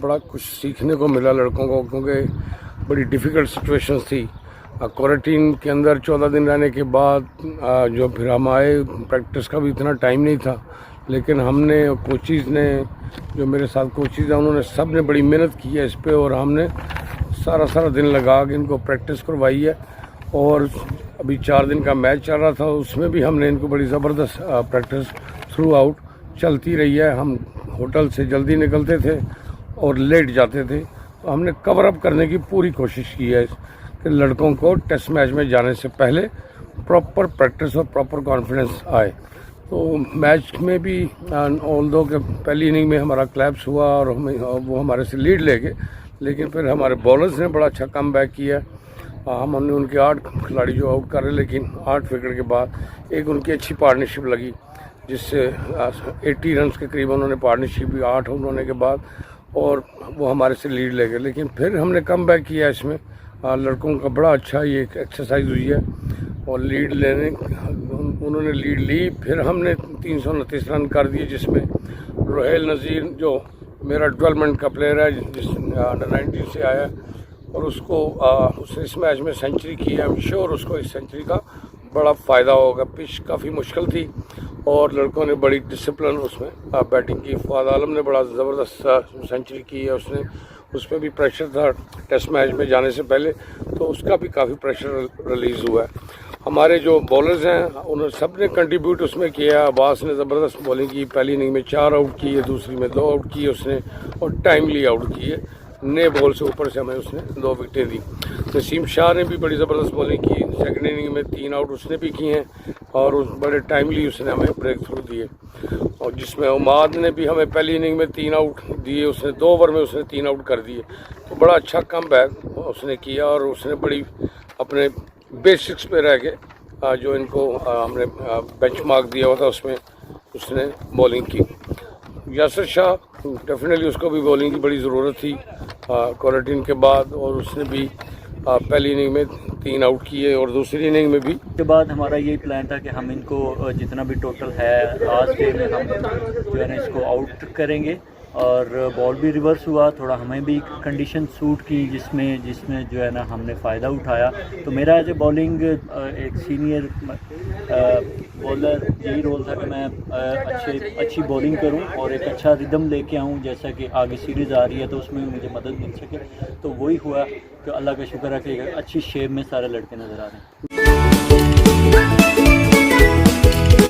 बड़ा कुछ सीखने को मिला लड़कों को, क्योंकि बड़ी डिफ़िकल्ट सिचुएशंस थी। क्वारंटीन के अंदर 14 दिन रहने के बाद जो फिर हम आए, प्रैक्टिस का भी इतना टाइम नहीं था, लेकिन हमने कोचिज़ ने, जो मेरे साथ कोचिज़ हैं, उन्होंने सब ने बड़ी मेहनत की है इस पे, और हमने सारा दिन लगा के इनको प्रैक्टिस करवाई है। और अभी 4 दिन का मैच चल रहा था, उसमें भी हमने इनको बड़ी ज़बरदस्त प्रैक्टिस थ्रू आउट चलती रही है। हम होटल से जल्दी निकलते थे और लेट जाते थे, तो हमने कवर अप करने की पूरी कोशिश की है कि लड़कों को टेस्ट मैच में जाने से पहले प्रॉपर प्रैक्टिस और प्रॉपर कॉन्फिडेंस आए। तो मैच में भी ऑल्दो के पहली इनिंग में हमारा क्लैप्स हुआ और वो हमारे से लीड ले गए, लेकिन फिर हमारे बॉलर्स ने बड़ा अच्छा कम बैक किया। हमने उनके 8 खिलाड़ी जो आउट कर रहे, लेकिन 8 विकेट के बाद एक उनकी अच्छी पार्टनरशिप लगी, जिससे 80 रन के करीब उन्होंने पार्टनरशिप भी 8 आउट होने के बाद, और वो हमारे से लीड ले गए। लेकिन फिर हमने कम बैक किया इसमें। लड़कों का बड़ा अच्छा ये एक्सरसाइज हुई है, और लीड लेने उन्होंने लीड ली, फिर हमने 329 रन कर दिए, जिसमें रोहेल नज़ीर जो मेरा डेवलपमेंट का प्लेयर है, जिस अंडर 19 से आया, और उसने इस मैच में सेंचुरी की है। आई एम श्योर उसको इस सेंचुरी का बड़ा फ़ायदा होगा। पिच काफ़ी मुश्किल थी और लड़कों ने बड़ी डिसिप्लिन उसमें बैटिंग की। फवाद आलम ने बड़ा ज़बरदस्त सेंचुरी की है, उस पर भी प्रेशर था टेस्ट मैच में जाने से पहले, तो उसका भी काफ़ी प्रेशर रिलीज़ हुआ है। हमारे जो बॉलर्स हैं उन्होंने सब ने कंट्रीब्यूट उसमें किया। अब्बास ने ज़बरदस्त बॉलिंग की, पहली इनिंग में 4 आउट किए, दूसरी में 2 आउट किए उसने, और टाइमली आउट किए। नए बॉल से ऊपर से हमें उसने 2 विकेटें दी। नसीम शाह ने भी बड़ी ज़बरदस्त बॉलिंग की, सेकंड इनिंग में 3 आउट उसने भी किए हैं, और बड़े टाइमली उसने हमें ब्रेक थ्रू दिए। और जिसमें उमाद ने भी हमें पहली इनिंग में 3 आउट दिए, उसने 2 ओवर में उसने 3 आउट कर दिए। तो बड़ा अच्छा कम बैक उसने किया, और उसने बड़ी अपने बेसिक्स पे रह के जो इनको हमने बेंचमार्क दिया हुआ था उसमें उसने बॉलिंग की। यासिर शाह डेफिनेटली उसको भी बॉलिंग की बड़ी ज़रूरत थी क्वारंटीन के बाद, और उसने भी पहली इनिंग में 3 आउट किए, और दूसरी इनिंग में भी। के बाद हमारा यही प्लान था कि हम इनको जितना भी टोटल है लास्ट डे में हम जो है ना इसको आउट करेंगे, और बॉल भी रिवर्स हुआ, थोड़ा हमें भी कंडीशन सूट की, जिसमें जो है ना हमने फ़ायदा उठाया। तो मेरा एज ए बॉलिंग एक सीनियर बॉलर यही रोल था कि मैं अच्छी बॉलिंग करूं और एक अच्छा रिदम लेके आऊं, जैसा कि आगे सीरीज़ आ रही है तो उसमें मुझे मदद मिल सके। तो वही हुआ कि अल्लाह का शुक्र है कि अच्छी शेप में सारे लड़के नज़र आ रहे हैं।